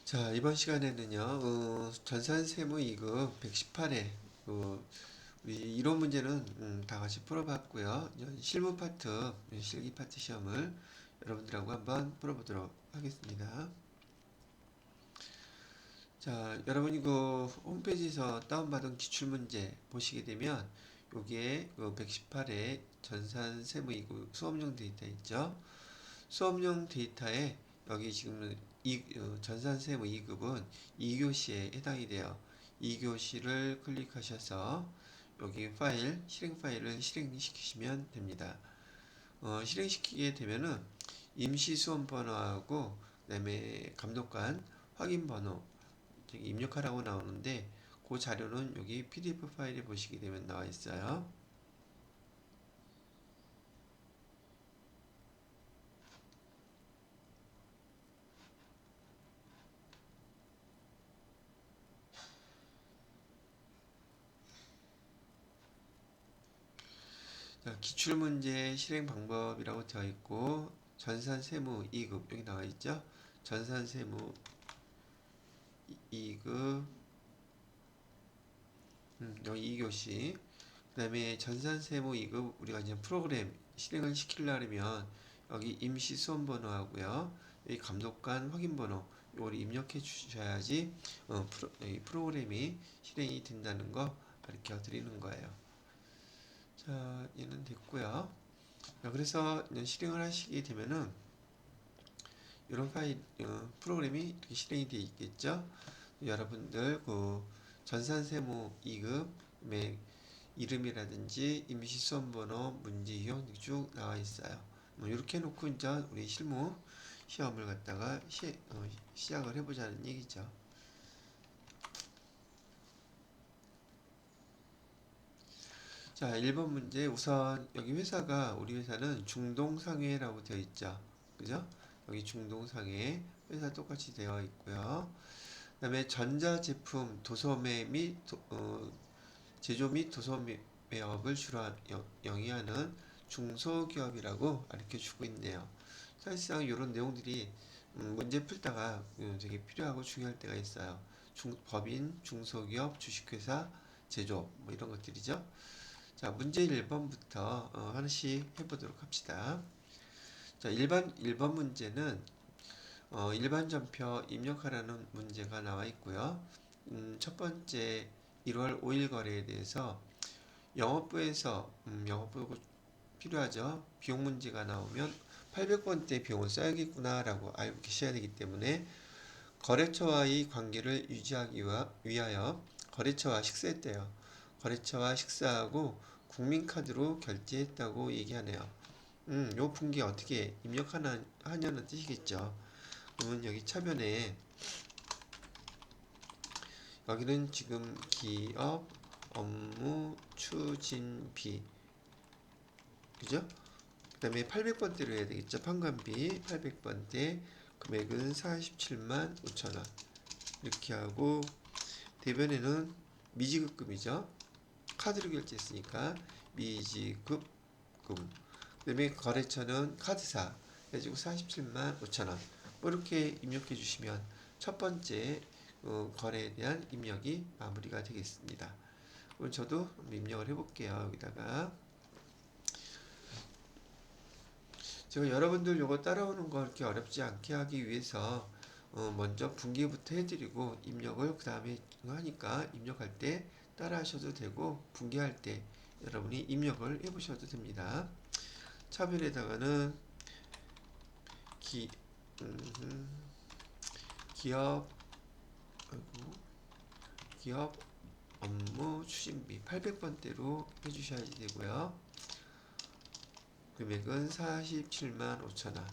자, 이번 시간에는요, 전산세무 2급 118회, 우리 이론 문제는 다 같이 풀어봤고요. 이제 실무 파트, 실기 파트 시험을 여러분들하고 한번 풀어보도록 하겠습니다. 자, 여러분이 그 홈페이지에서 다운받은 기출문제 보시게 되면, 여기에 그 118회 전산세무 2급 수업용 데이터 있죠? 수업용 데이터에 여기 지금 전산세무 2급은 2교시에 해당이 돼요. 2교시를 클릭하셔서 여기 파일, 실행 파일을 실행시키시면 됩니다. 실행시키게 되면은 임시 수험 번호하고 그다음에 감독관 확인 번호 입력하라고 나오는데 그 자료는 여기 PDF 파일에 보시게 되면 나와 있어요. 자, 기출문제 실행 방법이라고 되어 있고 전산세무 2급 여기 나와 있죠. 전산세무 2급 여기 2교시 그 다음에 전산세무 2급 우리가 이제 프로그램 실행을 시키려면 여기 임시 수험번호 하고요 여기 감독관 확인번호 요거를 입력해 주셔야지 이 프로그램이 실행이 된다는 거 가르쳐 드리는 거예요. 자, 얘는 됐고요. 그래서 실행을 하시게 되면은 이런 파일 프로그램이 이렇게 실행이 되어 있겠죠. 여러분들 그 전산세무 2급의 이름이라든지 임시수험번호, 문제형 쭉 나와 있어요. 뭐 이렇게 해놓고 이제 우리 실무 시험을 갖다가 시작을 해보자는 얘기죠. 자, 1번 문제 우선 여기 회사가 우리 회사는 중동상해라고 되어 있죠. 그죠? 여기 중동상해 회사 똑같이 되어 있고요. 그 다음에 전자제품 도소매 및 제조 및 도소매업을 주로 영위하는 중소기업이라고 가르쳐주고 있네요. 사실상 이런 내용들이 문제 풀다가 되게 필요하고 중요할 때가 있어요. 법인, 중소기업, 주식회사, 제조 뭐 이런 것들이죠. 자, 문제 1번부터 하나씩 해보도록 합시다. 자, 1번 문제는 일반 전표 입력하라는 문제가 나와 있고요. 첫 번째 1월 5일 거래에 대해서 영업부에서 영업부 필요하죠. 비용 문제가 나오면 800번대 비용을 써야겠구나 라고 알고 계셔야 되기 때문에 거래처와의 관계를 유지하기 위하여 거래처와 식사했대요. 거래처와 식사하고 국민카드로 결제했다고 얘기하네요. 요 분기 어떻게 입력하냐는 뜻이겠죠. 그러면 여기 차변에 여기는 지금 기업 업무 추진비 그죠? 그 다음에 800번대로 해야 되겠죠. 판관비 800번대 금액은 47만 5천원 이렇게 하고 대변에는 미지급금이죠. 카드로 결제했으니까 미지급금 그 다음에 거래처는 카드사 해가지고 47만 5천원 뭐 이렇게 입력해 주시면 첫 번째 거래에 대한 입력이 마무리가 되겠습니다. 그럼 저도 입력을 해볼게요. 여기다가 제가 여러분들 요거 따라오는 거 이렇게 어렵지 않게 하기 위해서 먼저 분기부터 해드리고 입력을 그 다음에 하니까 입력할 때 따라 하셔도 되고 분기할 때 여러분이 입력을 해보셔도 됩니다. 차별에다가는 기업 기업 업무 추진비 800번대로 해주셔야 되고요. 금액은 47만 5천원.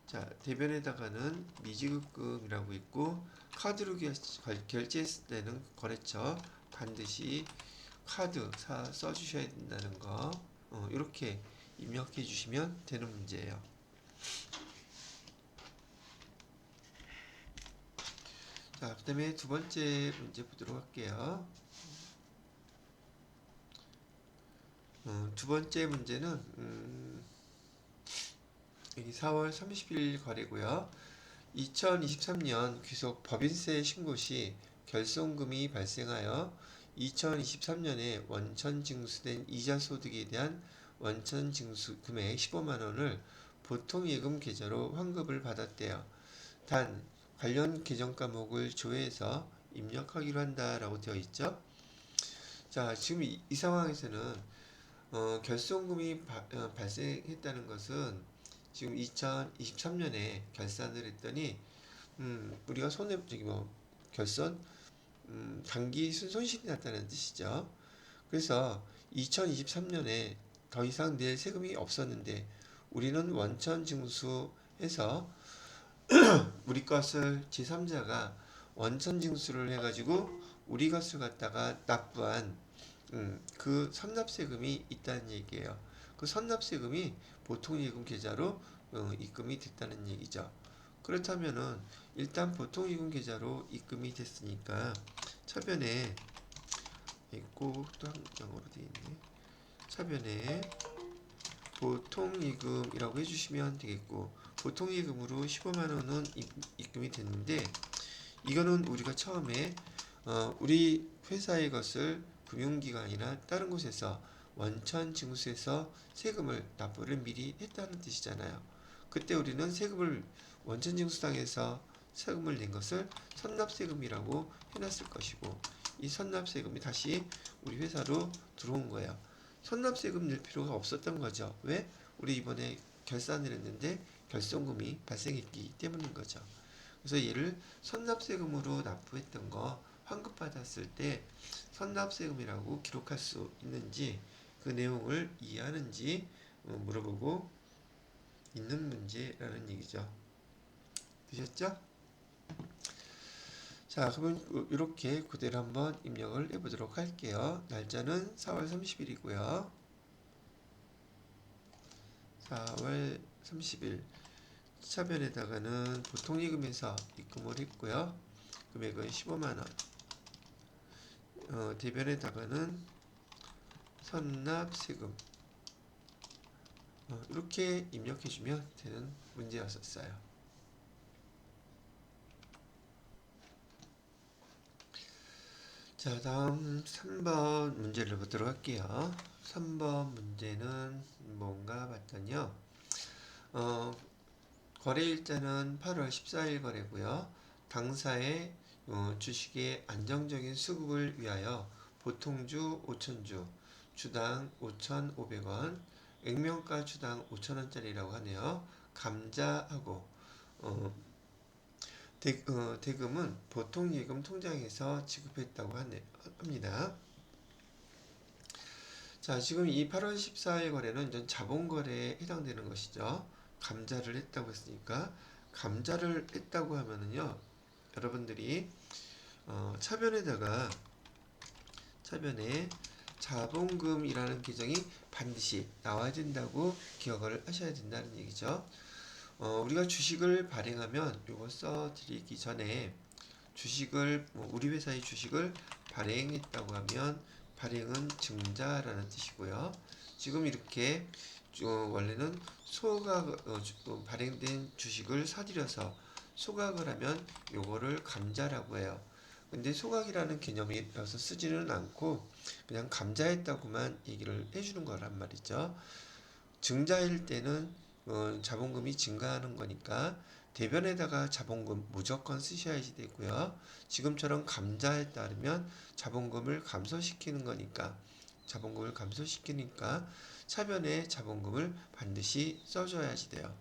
자, 대변에다가는 미지급금이라고 있고 카드로 결제했을 때는 거래처 반드시 카드 써주셔야 된다는 거 이렇게 입력해 주시면 되는 문제예요. 자, 그 다음에 두 번째 문제 보도록 할게요. 두 번째 문제는 여기 4월 30일 거래고요. 2023년 귀속 법인세 신고 시 결손금이 발생하여 2023년에 원천 징수된 이자 소득에 대한 원천 징수 금액 15만 원을 보통예금 계좌로 환급을 받았대요. 단 관련 계정 과목을 조회해서 입력하기로 한다라고 되어 있죠. 자, 지금 이 상황에서는 결손금이 발생했다는 것은 지금 2023년에 결산을 했더니 우리가 결손 단기 손실이 났다는 뜻이죠. 그래서 2023년에 더 이상 낼 세금이 없었는데 우리는 원천 징수해서 우리 것을 제3자가 원천 징수를 해가지고 우리 것을 갖다가 납부한 그 선납세금이 있다는 얘기예요. 그 선납세금이 보통예금 계좌로 입금이 됐다는 얘기죠. 그렇다면은 일단 보통예금 계좌로 입금이 됐으니까 차변에 있고 또 한 영어로 되어 있네. 차변에 보통예금이라고 해주시면 되겠고, 보통예금으로 15만 원은 입금이 됐는데 이거는 우리가 처음에 우리 회사의 것을 금융기관이나 다른 곳에서 원천 징수해서 세금을 납부를 미리 했다는 뜻이잖아요. 그때 우리는 세금을 원천 징수당해서 세금을 낸 것을 선납세금이라고 해놨을 것이고, 이 선납세금이 다시 우리 회사로 들어온 거예요. 선납세금 낼 필요가 없었던 거죠. 왜? 우리 이번에 결산을 했는데 결손금이 발생했기 때문인 거죠. 그래서 얘를 선납세금으로 납부했던 거 환급받았을 때 선납세금이라고 기록할 수 있는지 그 내용을 이해하는지 물어보고 있는 문제라는 얘기죠. 되셨죠? 자, 그러면 이렇게 그대로 한번 입력을 해보도록 할게요. 날짜는 4월 30일이고요. 4월 30일 차변에다가는 보통예금에서 입금을 했고요. 금액은 15만원. 대변에다가는 선납세금. 이렇게 입력해주면 되는 문제였었어요. 자, 다음 3번 문제를 보도록 할게요. 3번 문제는 뭔가 봤더니요. 거래일자는 8월 14일 거래고요. 당사의 주식의 안정적인 수급을 위하여 보통주 5천주, 주당 5,500원, 액면가 주당 5천원짜리라고 하네요. 감자하고 대금은 보통예금 통장에서 지급했다고 합니다. 자, 지금 이 8월 14일 거래는 이제 자본거래에 해당되는 것이죠. 감자를 했다고 했으니까 감자를 했다고 하면은요, 여러분들이 차변에 자본금이라는 계정이 반드시 나와야 된다고 기억을 하셔야 된다는 얘기죠. 우리가 주식을 발행하면 요거 써드리기 전에 주식을 우리 회사의 주식을 발행했다고 하면 발행은 증자라는 뜻이고요. 지금 이렇게 원래는 발행된 주식을 사들여서 소각을 하면 요거를 감자라고 해요. 근데 소각이라는 개념이라서 쓰지는 않고 그냥 감자했다고만 얘기를 해주는 거란 말이죠. 증자일 때는 자본금이 증가하는 거니까 대변에다가 자본금 무조건 쓰셔야지 되고요. 지금처럼 감자에 따르면 자본금을 감소시키는 거니까 차변에 자본금을 반드시 써줘야지 돼요.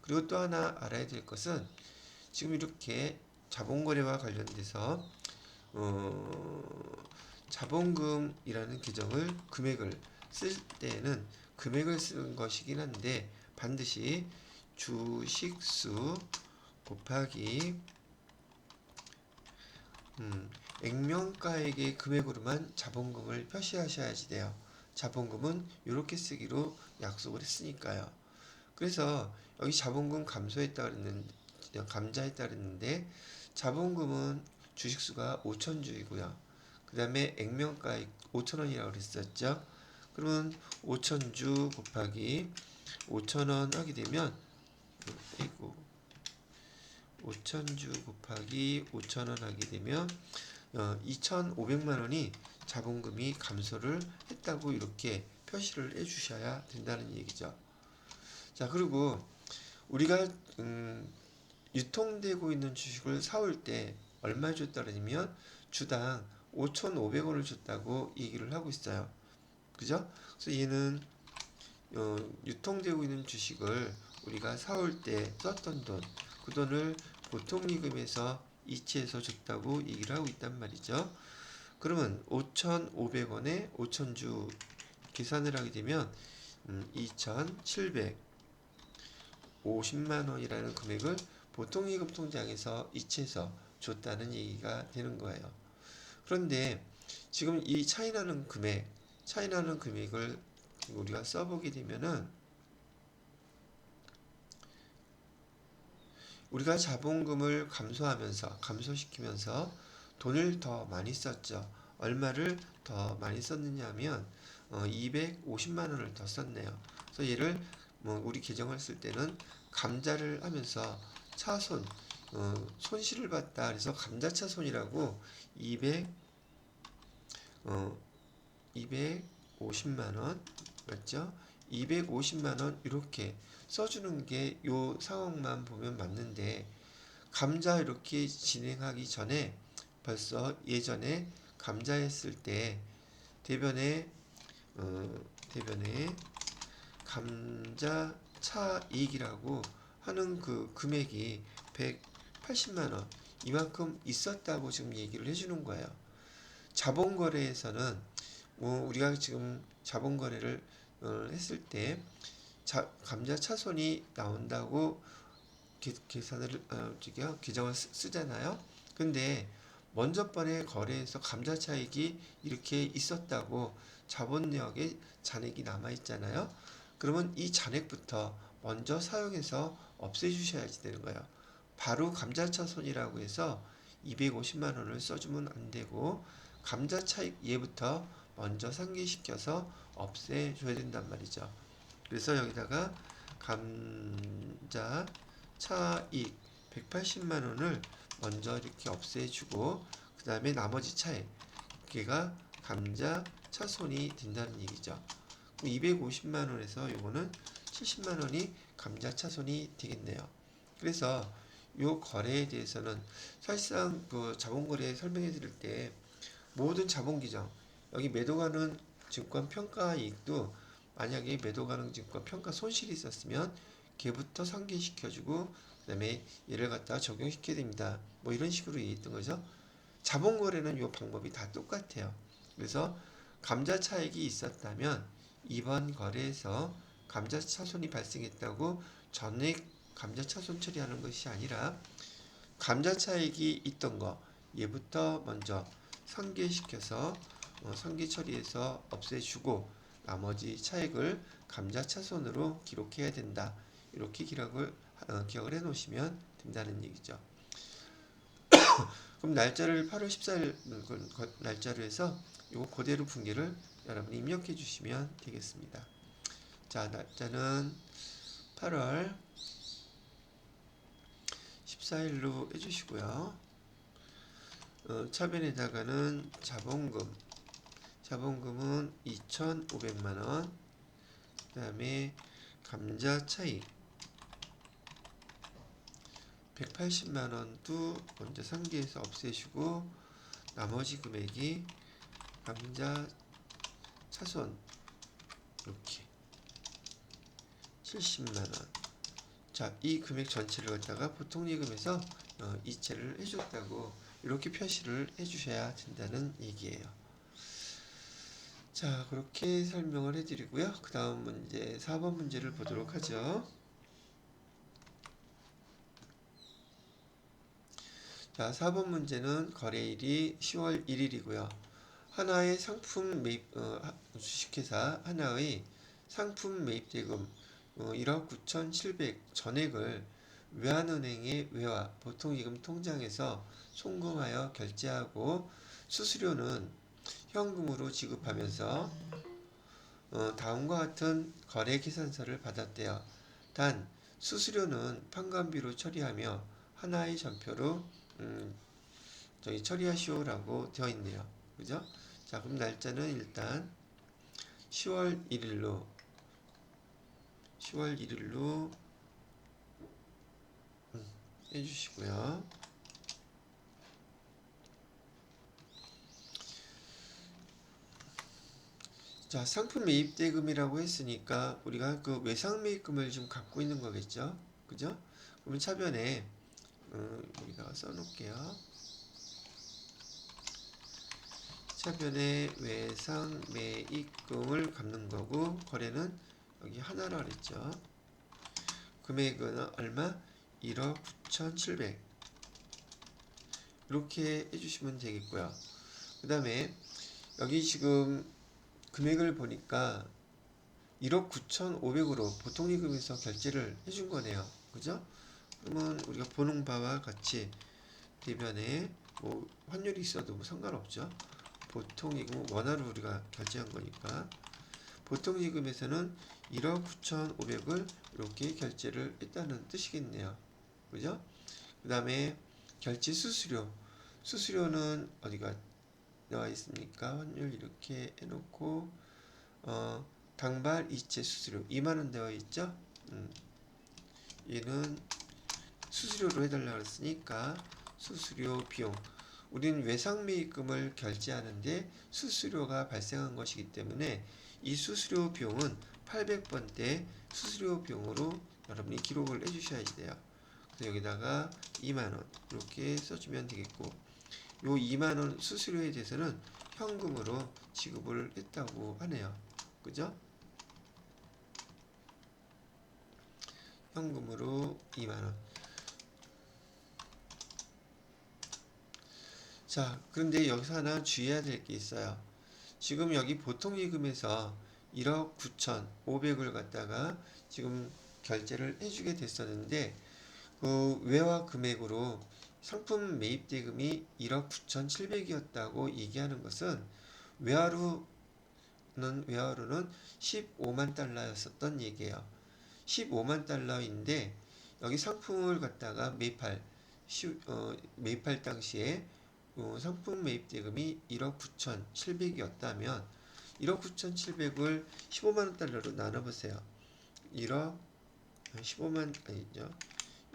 그리고 또 하나 알아야 될 것은 지금 이렇게 자본거래와 관련돼서 자본금이라는 계정을 금액을 쓸 때는 금액을 쓰는 것이긴 한데 반드시 주식수 곱하기 액면가액의 금액으로만 자본금을 표시하셔야지 돼요. 자본금은 이렇게 쓰기로 약속을 했으니까요. 그래서 여기 자본금 감소했다 그랬는데 감자했다 그랬는데 자본금은 주식수가 5천주이고요. 그 다음에 액면가액 5천원이라고 그랬었죠. 그러면 5천주 곱하기 5천원 하게 되면 5천주 곱하기 5천원 하게 되면 2,500만 원이 자본금이 감소를 했다고 이렇게 표시를 해 주셔야 된다는 얘기죠. 자, 그리고 우리가 유통되고 있는 주식을 사올 때 얼마 줬다 그러면 주당 5,500원을 줬다고 얘기를 하고 있어요. 그죠? 그래서 얘는 유통되고 있는 주식을 우리가 사올 때 썼던 돈, 그 돈을 보통이금에서 이체해서 줬다고 얘기를 하고 있단 말이죠. 그러면 5,500원에 5천주 계산을 하게 되면 2,750만 원이라는 금액을 보통이금 통장에서 이체해서 줬다는 얘기가 되는 거예요. 그런데 지금 이 차이나는 금액을 우리가 써보게 되면은 우리가 자본금을 감소시키면서 돈을 더 많이 썼죠. 얼마를 더 많이 썼느냐 하면 250만 원을 더 썼네요. 그래서 얘를 우리 계정을 쓸 때는 감자를 하면서 차손 손실을 봤다. 그래서 감자차손이라고 250만 원 맞죠? 250만 원 이렇게 써주는 게 요 상황만 보면 맞는데 감자 이렇게 진행하기 전에 벌써 예전에 감자 했을 때 대변에 감자 차익이라고 하는 그 금액이 180만 원 이만큼 있었다고 지금 얘기를 해주는 거예요. 자본거래에서는 우리가 지금 자본거래를 했을 때 감자 차손이 나온다고 계산을 계정을 쓰잖아요. 근데 먼저 번에 거래에서 감자 차익이 이렇게 있었다고 자본력에 잔액이 남아 있잖아요. 그러면 이 잔액부터 먼저 사용해서 없애주셔야지 되는 거예요. 바로 감자 차손이라고 해서 250만 원을 써주면 안 되고 감자 차익 얘부터 먼저 상기시켜서 없애줘야 된단 말이죠. 그래서 여기다가 감자 차익 180만 원을 먼저 이렇게 없애주고 그 다음에 나머지 차액 걔가 감자 차손이 된다는 얘기죠. 250만 원에서 요거는 70만 원이 감자 차손이 되겠네요. 그래서 요 거래에 대해서는 사실상 그 자본거래 설명해 드릴 때 모든 자본기정 여기 매도가는 증권 평가 이익도 만약에 매도가능 증권 평가 손실이 있었으면 걔부터 상기시켜주고 그 다음에 얘를 갖다가 적용시켜야 됩니다. 뭐 이런 식으로 얘기했던 거죠. 자본거래는 이 방법이 다 똑같아요. 그래서 감자 차익이 있었다면 이번 거래에서 감자 차손이 발생했다고 전액 감자 차손 처리하는 것이 아니라 감자 차익이 있던 거 얘부터 먼저 상기시켜서 상기 처리해서 없애주고 나머지 차액을 감자 차손으로 기록해야 된다. 이렇게 기억을 해 놓으시면 된다는 얘기죠. 그럼 날짜를 8월 14일 날짜로 해서 이거 그대로 분기를 여러분이 입력해 주시면 되겠습니다. 자, 날짜는 8월 14일로 해주시고요. 차변에다가는 자본금은 2,500만원, 그 다음에 감자 차익 180만원도 먼저 상기해서 없애시고 나머지 금액이 감자 차손 이렇게 70만원. 자, 이 금액 전체를 갖다가 보통예금에서 이체를 해줬다고 이렇게 표시를 해주셔야 된다는 얘기예요. 자, 그렇게 설명을 해드리고요. 그 다음 문제 4번 문제를 보도록 하죠. 자, 4번 문제는 거래일이 10월 1일이고요. 하나의 상품 매입 주식회사 하나의 상품 매입대금 1억 9,700 전액을 외환은행의 외화 보통예금 통장에서 송금하여 결제하고 수수료는 현금으로 지급하면서 다음과 같은 거래 계산서를 받았대요. 단 수수료는 판관비로 처리하며 하나의 전표로 저기 처리하시오라고 되어 있네요. 그죠? 자, 그럼 날짜는 일단 10월 1일로 해주시고요. 자, 상품 매입 대금이라고 했으니까 우리가 그 외상 매입금을 좀 갖고 있는 거겠죠? 그죠? 그러면 차변에 여기다가 써놓을게요. 차변에 외상 매입금을 갚는 거고 거래는 여기 하나라 그랬죠. 금액은 얼마? 1억 9,700 이렇게 해주시면 되겠고요. 그 다음에 여기 지금 금액을 보니까 1억 9,500으로 보통이금에서 결제를 해준 거네요. 그죠? 그러면 우리가 보는 바와 같이 대변에 뭐 환율이 있어도 뭐 상관없죠. 보통이금 원화로 우리가 결제한 거니까 보통이금에서는 1억 9,500을 이렇게 결제를 했다는 뜻이겠네요. 그죠? 그 다음에 결제 수수료는 어디가 나와 있습니까? 환율 이렇게 해놓고 당발 이체 수수료 2만원 되어 있죠? 얘는 수수료로 해달라 그랬으니까 수수료 비용 우리는 외상매입금을 결제하는데 수수료가 발생한 것이기 때문에 이 수수료 비용은 800번대 수수료 비용으로 여러분이 기록을 해주셔야 돼요. 그래서 여기다가 2만원 이렇게 써주면 되겠고 요 2만원 수수료에 대해서는 현금으로 지급을 했다고 하네요. 그죠? 현금으로 2만원. 자, 그런데 여기서 하나 주의해야 될 게 있어요. 지금 여기 보통예금에서 1억 9,500을 갖다가 지금 결제를 해주게 됐었는데 그 외화 금액으로 상품 매입 대금이 1억 9,700이었다고 얘기하는 것은 외화로는 15만 달러였었던 얘기예요. 15만 달러인데 여기 상품을 갖다가 매입할 당시에 상품 매입 대금이 1억 9,700이었다면 1억 9,700을 15만 달러로 나눠보세요. 1억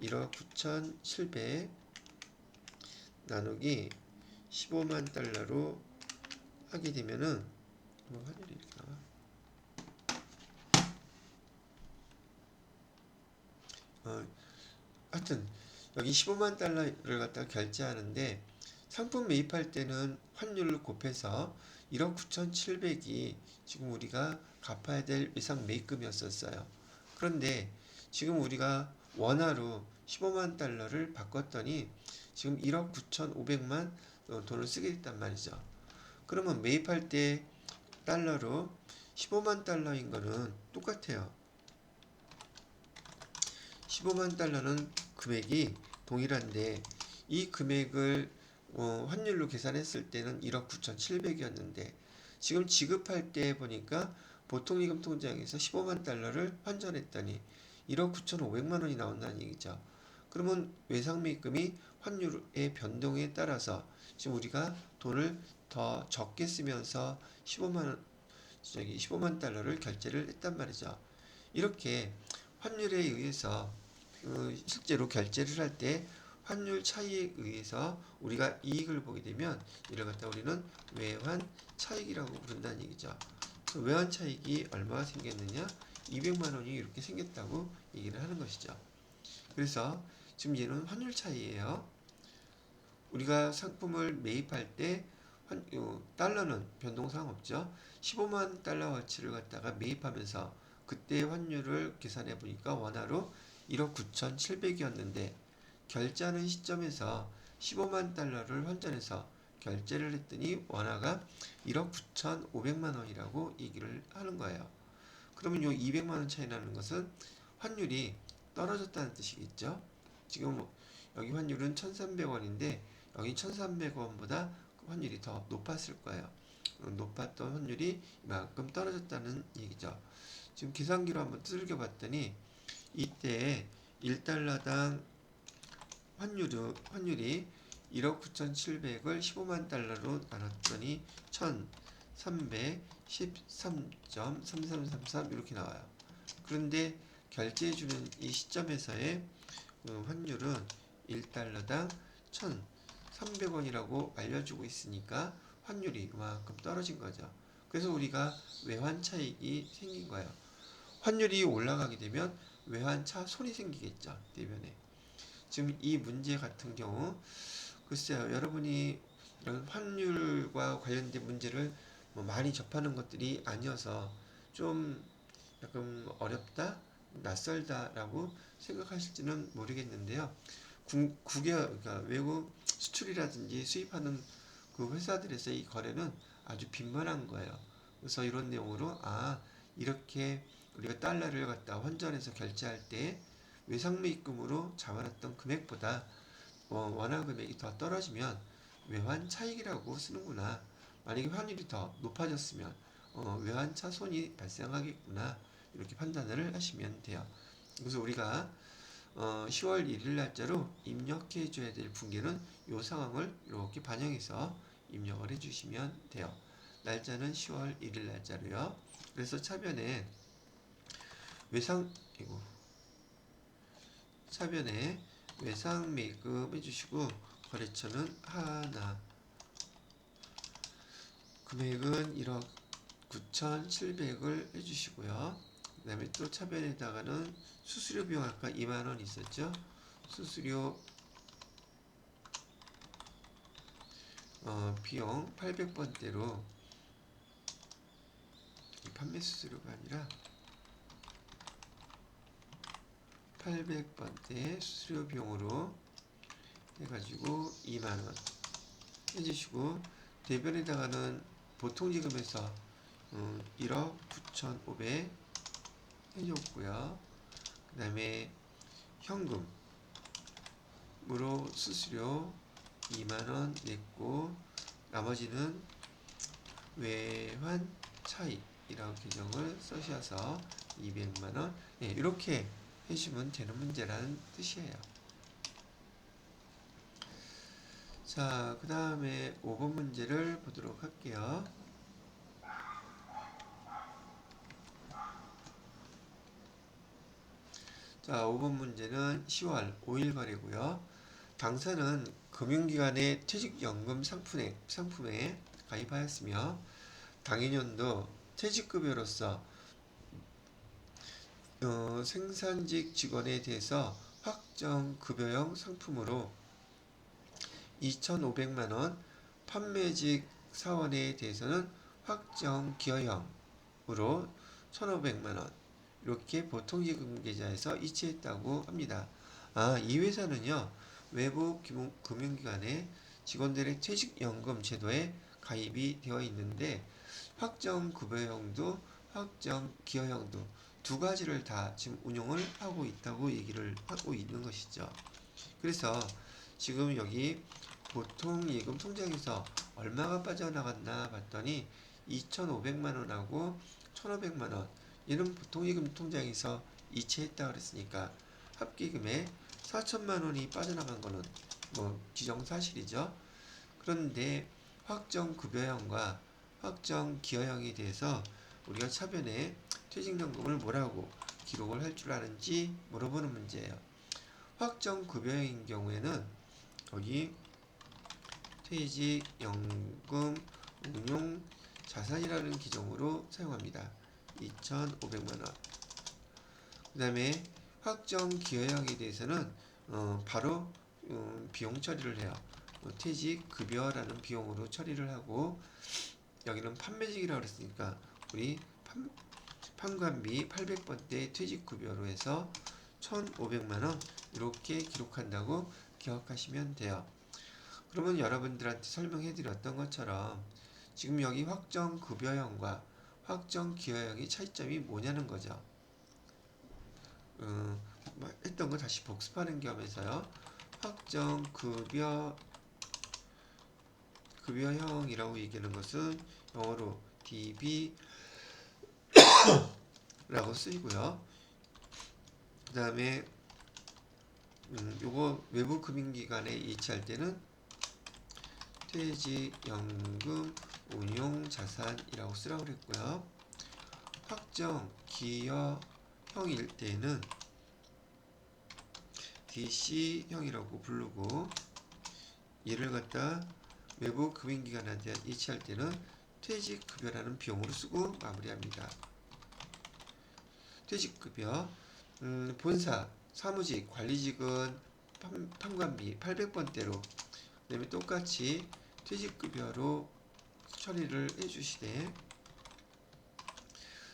9,700 나누기 15만 달러로 하게 되면은 뭐 환율이 이렇게 나와. 하여튼 여기 15만 달러를 갖다가 결제하는데 상품 매입할 때는 환율을 곱해서 1억 9,700이 지금 우리가 갚아야 될 외상 매입금이었었어요. 그런데 지금 우리가 원화로 15만 달러를 바꿨더니 지금 1억 9,500만 돈을 쓰게 됐단 말이죠. 그러면 매입할 때 달러로 15만 달러인 거는 똑같아요. 15만 달러는 금액이 동일한데 이 금액을 환율로 계산했을 때는 1억 9,700이었는데 지금 지급할 때 보니까 보통예금 통장에서 15만 달러를 환전했더니 1억 9,500만 원이 나온다는 얘기죠. 그러면 외상매입금이 환율의 변동에 따라서 지금 우리가 돈을 더 적게 쓰면서 15만 달러를 결제를 했단 말이죠. 이렇게 환율에 의해서 실제로 결제를 할 때 환율 차이에 의해서 우리가 이익을 보게 되면 이를 갖다 우리는 외환 차익이라고 부른다는 얘기죠. 그 외환 차익이 얼마가 생겼느냐? 200만 원이 이렇게 생겼다고 얘기를 하는 것이죠. 그래서 지금 얘는 환율 차이예요. 우리가 상품을 매입할 때 달러는 변동사항 없죠. 15만 달러 어치를 갖다가 매입하면서 그때 환율을 계산해 보니까 원화로 1억 9,700이었는데 결제하는 시점에서 15만 달러를 환전해서 결제를 했더니 원화가 1억 9,500만 원이라고 얘기를 하는 거예요. 그러면 요 200만 원 차이 나는 것은 환율이 떨어졌다는 뜻이겠죠. 지금 여기 환율은 1,300원인데 여기 1,300원보다 환율이 더 높았을 거예요. 높았던 환율이 이만큼 떨어졌다는 얘기죠. 지금 계산기로 한번 두들겨 봤더니 이때 1달러당 환율이 1억 9,700을 15만 달러로 나눴더니 1,313.3333 이렇게 나와요. 그런데 결제해주는 이 시점에서의 환율은 1달러당 1,300원이라고 알려주고 있으니까 환율이 그만큼 떨어진 거죠. 그래서 우리가 외환 차익이 생긴 거예요. 환율이 올라가게 되면 외환차 손이 생기겠죠. 대변에. 지금 이 문제 같은 경우 글쎄요. 여러분이 이런 환율과 관련된 문제를 뭐 많이 접하는 것들이 아니어서 좀 약간 어렵다, 낯설다라고 생각하실지는 모르겠는데요. 그러니까 외국 수출이라든지 수입하는 그 회사들에서 이 거래는 아주 빈번한 거예요. 그래서 이런 내용으로 이렇게 우리가 달러를 갖다 환전해서 결제할 때 외상매입금으로 잡아놨던 금액보다 원화 금액이 더 떨어지면 외환 차익이라고 쓰는구나. 만약에 환율이 더 높아졌으면 외환 차손이 발생하겠구나. 이렇게 판단을 하시면 돼요. 그래서 우리가 10월 1일 날짜로 입력해 줘야 될 분기는 이 상황을 이렇게 반영해서 입력을 해 주시면 돼요. 날짜는 10월 1일 날짜로요. 그래서 차변에 차변에 외상 매입금 해주시고 거래처는 하나, 금액은 1억 9,700을 해주시고요. 그 다음에 또 차변에다가는 수수료 비용 아까 2만원 있었죠. 수수료 비용 800번대로 판매 수수료가 아니라 800번대 수수료 비용으로 해가지고 2만원 해주시고 대변에다가는 보통지급에서 1억 9,500 해줬고요. 그 다음에 현금으로 수수료 2만원 냈고 나머지는 외환 차익이라고 규정을 써셔서 200만원 이렇게 해주시면 되는 문제라는 뜻이에요. 자, 그 다음에 5번 문제를 보도록 할게요. 자, 5번 문제는 10월 5일 거래고요. 당사는 금융기관의 퇴직연금 상품에 가입하였으며 당해년도 퇴직급여로서 생산직 직원에 대해서 확정급여형 상품으로 2,500만원, 판매직 사원에 대해서는 확정기여형으로 1,500만원 이렇게 보통지급 계좌에서 이체했다고 합니다. 이 회사는요. 외부 금융기관의 직원들의 퇴직연금 제도에 가입이 되어 있는데 확정급여형도 확정기여형도 두 가지를 다 지금 운용을 하고 있다고 얘기를 하고 있는 것이죠. 그래서 지금 여기 보통예금 통장에서 얼마가 빠져나갔나 봤더니 2,500만원하고 1,500만원 얘는 보통예금 통장에서 이체했다 그랬으니까 합계금에 4천만원이 빠져나간 거는 뭐 기정사실이죠. 그런데 확정급여형과 확정기여형에 대해서 우리가 차변에 퇴직연금을 뭐라고 기록을 할 줄 아는지 물어보는 문제예요. 확정급여형인 경우에는 여기 퇴직연금 운용 자산이라는 기종으로 사용합니다. 2,500만원. 그 다음에 확정기여형에 대해서는 바로 비용 처리를 해요. 퇴직급여라는 비용으로 처리를 하고 여기는 판매직이라고 그랬으니까 우리 판관비 800번대 퇴직급여로 해서 1,500만원 이렇게 기록한다고 기억하시면 돼요. 그러면 여러분들한테 설명해 드렸던 것처럼 지금 여기 확정급여형과 확정기여형의 차이점이 뭐냐는 거죠. 했던 거 다시 복습하는 겸해서요. 급여형이라고 얘기하는 것은 영어로 DB 라고 쓰이고요. 그 다음에 요거 외부 금융기관에 이체할 때는 퇴직연금 운용자산이라고 쓰라고 그랬고요. 확정 기여형일 때는 DC형이라고 부르고, 얘를 갖다 외부 금융기관한테 이체할 때는 퇴직급여라는 비용으로 쓰고 마무리합니다. 퇴직급여, 본사, 사무직, 관리직은 판관비 800번대로, 그 다음에 똑같이 퇴직급여로 처리를 해주시되,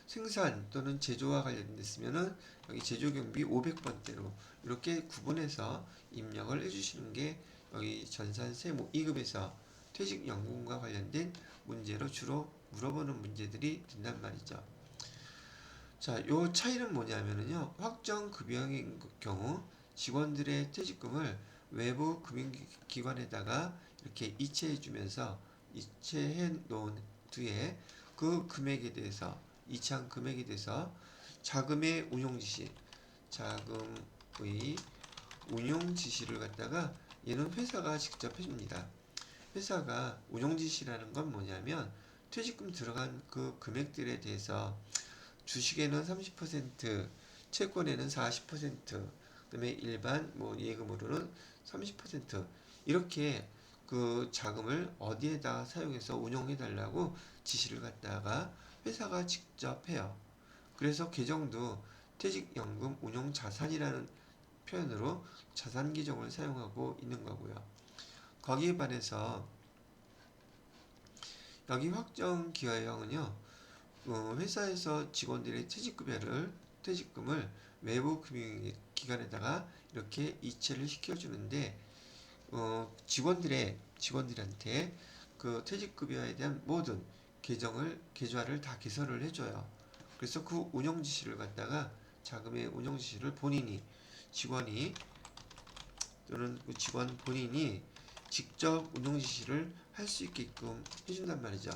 생산 또는 제조와 관련됐으면은 여기 제조경비 500번대로 이렇게 구분해서 입력을 해주시는 게 여기 전산세무 2급에서 퇴직연금과 관련된 문제로 주로 물어보는 문제들이 된단 말이죠. 자, 요 차이는 뭐냐면요, 확정급여인 경우 직원들의 퇴직금을 외부 금융기관에다가 이렇게 이체해 놓은 뒤에 그 금액에 대해서, 이체한 금액에 대해서 자금의 운용지시, 자금의 운용지시를 갖다가 얘는 회사가 직접 해줍니다. 회사가 운용지시라는 건 뭐냐면 퇴직금 들어간 그 금액들에 대해서 주식에는 30%, 채권에는 40%, 그다음에 일반 예금으로는 30% 이렇게 그 자금을 어디에다 사용해서 운용해 달라고 지시를 갖다가 회사가 직접 해요. 그래서 계정도 퇴직연금 운용자산이라는 표현으로 자산 계정을 사용하고 있는 거고요. 거기에 반해서 여기 확정 기여형은요, 회사에서 직원들의 퇴직금을 외부 금융기관에다가 이렇게 이체를 시켜주는데, 직원들한테 그 퇴직급여에 대한 모든 계좌를 다 개설을 해줘요. 그래서 그 운영 지시를 갖다가 자금의 운영 지시를 직원이 또는 그 직원 본인이 직접 운영 지시를 할 수 있게끔 해준단 말이죠.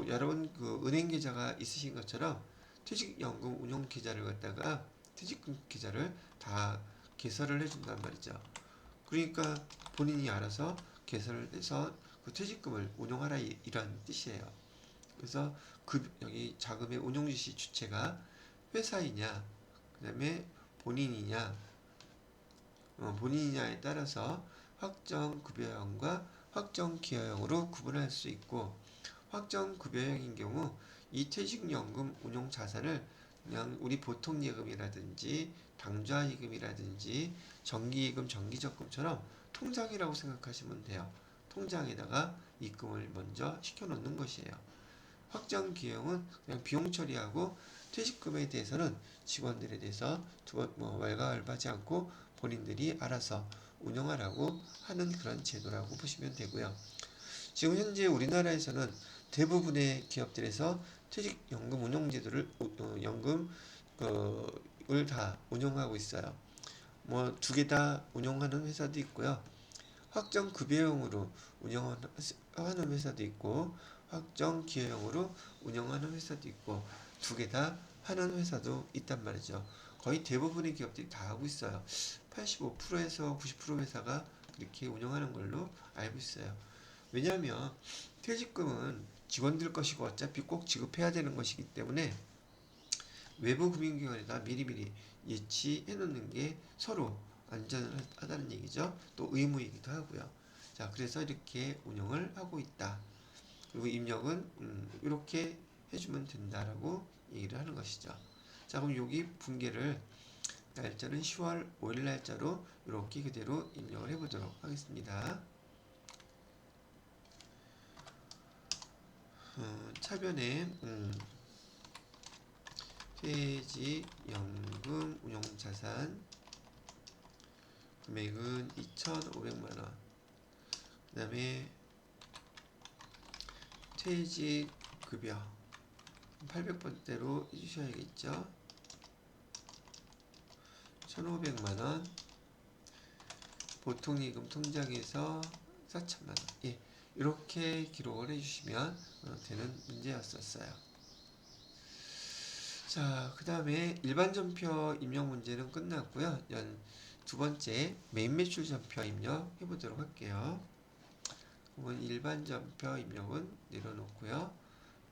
여러분 그 은행 계좌가 있으신 것처럼 퇴직연금 운용 계좌를 갖다가 퇴직금 계좌를 다 개설을 해준단 말이죠. 그러니까 본인이 알아서 개설을 해서 그 퇴직금을 운용하라 이런 뜻이에요. 그래서 여기 자금의 운용 지시 주체가 회사이냐, 그 다음에 본인이냐에 따라서 확정급여형과 확정기여형으로 구분할 수 있고, 확정급여형인 경우 이 퇴직연금 운용자산을 그냥 우리 보통 예금이라든지 당좌예금이라든지 정기예금, 정기적금처럼 통장이라고 생각하시면 돼요. 통장에다가 입금을 먼저 시켜놓는 것이에요. 확정기여형은 그냥 비용 처리하고 퇴직금에 대해서는 직원들에 대해서 왈가왈부하지 않고 본인들이 알아서 운영하라고 하는 그런 제도라고 보시면 되고요. 지금 현재 우리나라에서는 대부분의 기업들에서 퇴직연금 운용제도를 연금을 다 운영하고 있어요. 두 개 다 운영하는 회사도 있고요. 확정급여형으로 운영하는 회사도 있고, 확정기여형으로 운영하는 회사도 있고, 두 개 다 하는 회사도 있단 말이죠. 거의 대부분의 기업들이 다 하고 있어요. 85%에서 90% 회사가 그렇게 운영하는 걸로 알고 있어요. 왜냐하면 퇴직금은 직원들 것이고 어차피 꼭 지급해야 되는 것이기 때문에 외부 금융기관에다 미리미리 예치해 놓는 게 서로 안전하다는 얘기죠. 또 의무이기도 하고요. 자, 그래서 이렇게 운영을 하고 있다. 그리고 입력은 이렇게 해주면 된다라고 얘기를 하는 것이죠. 자, 그럼 여기 분계를 날짜는 10월 5일 날짜로 이렇게 그대로 입력을 해보도록 하겠습니다. 차변에 퇴직연금 운용자산 금액은 2,500만원, 그 다음에 퇴직급여 800번대로 해주셔야겠죠. 1,500만원, 보통예금 통장에서 4,000만원, 예, 이렇게 기록을 해주시면 되는 문제였었어요. 자, 그 다음에 일반전표 입력 문제는 끝났고요. 두 번째 메인 매출 전표 입력해 보도록 할게요. 그러면 일반 전표 입력은 내려놓고요.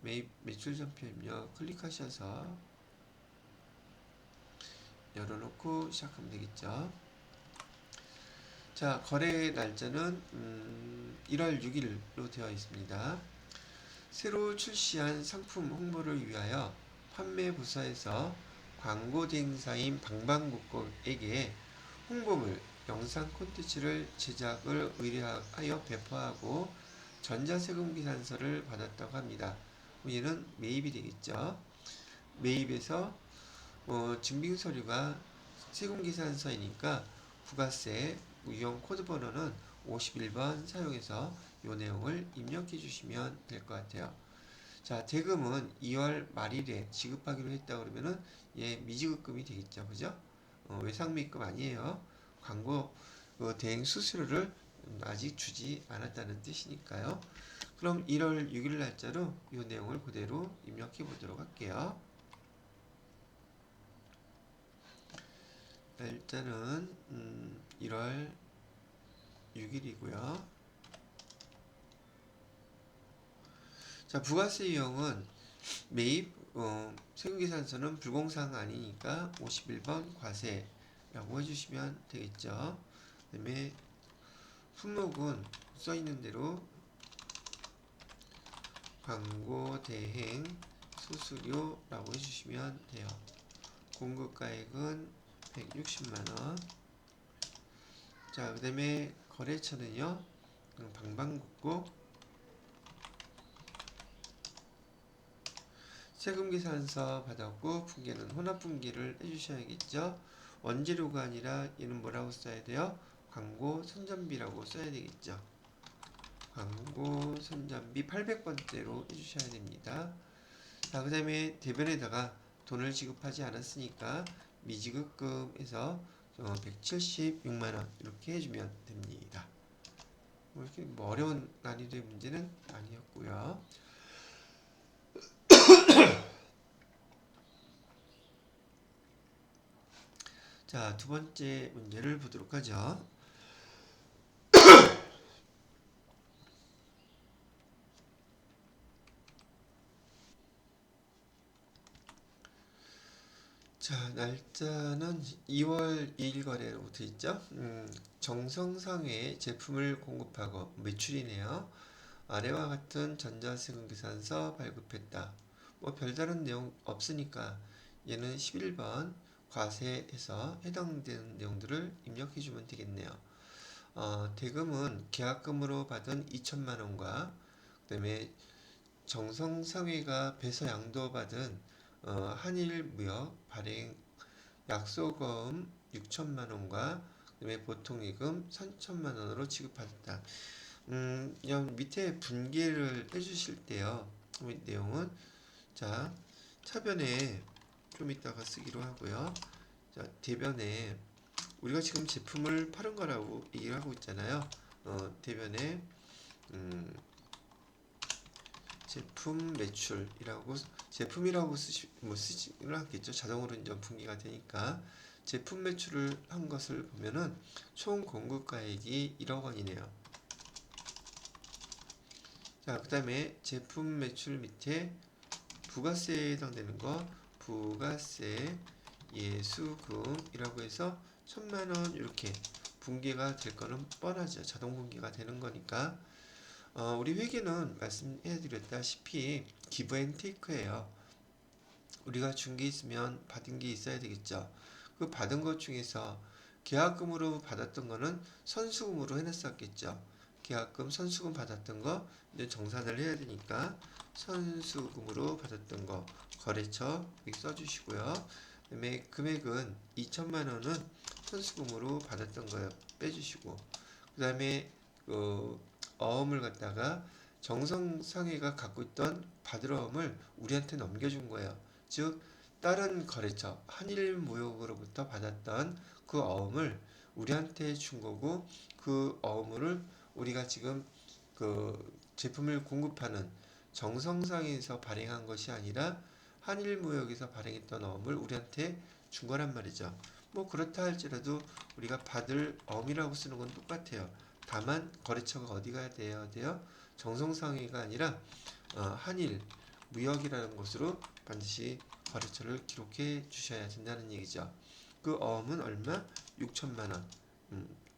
메인 매출 전표 입력 클릭하셔서 열어놓고 시작하면 되겠죠. 자, 거래 날짜는 1월 6일로 되어 있습니다. 새로 출시한 상품 홍보를 위하여 판매 부서에서 광고 대행사인 방방곡곡에게 홍보물, 영상 콘텐츠를 제작을 의뢰하여 배포하고 전자세금 계산서를 받았다고 합니다. 얘는 매입이 되겠죠. 매입에서 증빙서류가 세금계산서이니까 부가세 유형 코드 번호는 51번 사용해서 이 내용을 입력해 주시면 될 것 같아요. 자, 대금은 2월 말일에 지급하기로 했다 그러면은 미지급금이 되겠죠. 그죠? 외상매입금 아니에요. 광고 대행 수수료를 아직 주지 않았다는 뜻이니까요. 그럼 1월 6일 날짜로 이 내용을 그대로 입력해 보도록 할게요. 날짜는 1월 6일이고요. 자, 부가세 유형은 매입 세금계산서는 불공사항 아니니까 51번 과세라고 해주시면 되겠죠. 그 다음에 품목은 써있는 대로 광고 대행 수수료라고 해주시면 돼요. 공급가액은 160만원. 자, 그 다음에 거래처는요, 방방곡곡 세금계산서 받았고 분기는 혼합분기를 해주셔야겠죠. 원재료가 아니라 얘는 뭐라고 써야 돼요? 광고 선전비라고 써야 되겠죠. 광고 선전비 800번대로 해주셔야 됩니다. 자, 그 다음에 대변에다가 돈을 지급하지 않았으니까 미지급금에서 176만원 이렇게 해주면 됩니다. 이렇게 어려운 난이도의 문제는 아니었고요. 자, 두 번째 문제를 보도록 하죠. 자, 날짜는 2월 2일 거래로 붙어 있죠. 정성상의 제품을 공급하고 매출이네요. 아래와 같은 전자세금 계산서 발급했다. 뭐 별다른 내용 없으니까 얘는 11번 과세에서 해당되는 내용들을 입력해 주면 되겠네요. 대금은 계약금으로 받은 2천만 원과 그다음에 정성상회가 배서 양도받은 한일무역 발행 약소금 6천만 원과 그다음에 보통예금 3천만 원으로 지급받았다. 그냥 밑에 분기를 해주실 때요. 내용은 자 차변에 좀 이따가 쓰기로 하고요. 자 대변에 우리가 지금 제품을 파는 거라고 얘기를 하고 있잖아요. 대변에 제품 매출이라고 제품이라고 쓰지는 않겠죠. 자동으로 이제 분기가 되니까 제품 매출을 한 것을 보면은 총 공급가액이 1억 원이네요. 자, 그 다음에 제품 매출 밑에 부가세에 해당되는 거 부가세 예수금이라고 해서 1,000만 원 이렇게 분기가 될 거는 뻔하죠. 자동 분기가 되는 거니까. 우리 회계는 말씀해드렸다시피 기브 앤 테이크예요. 우리가 준 게 있으면 받은 게 있어야 되겠죠. 그 받은 것 중에서 계약금으로 받았던 거는 선수금으로 해놨었겠죠. 계약금, 선수금 받았던 거 이제 정산을 해야 되니까 선수금으로 받았던 거 거래처 여기 써주시고요. 그다음에 금액은 2천만 원은 선수금으로 받았던 거요 빼주시고 그다음에 어음을 갖다가 정성상회가 갖고 있던 받으러음을 우리한테 넘겨준 거예요. 즉 다른 거래처 한일무역으로부터 받았던 그 어음을 우리한테 준 거고 그 어음을 우리가 지금 그 제품을 공급하는 정성상에서 발행한 것이 아니라 한일무역에서 발행했던 어음을 우리한테 준 거란 말이죠. 뭐 그렇다 할지라도 우리가 받을 어음이라고 쓰는 건 똑같아요. 다만 거래처가 어디 가야 돼요? 정성상회가 아니라 한일 무역이라는 곳으로 반드시 거래처를 기록해 주셔야 된다는 얘기죠. 그 어음은 얼마? 6천만 원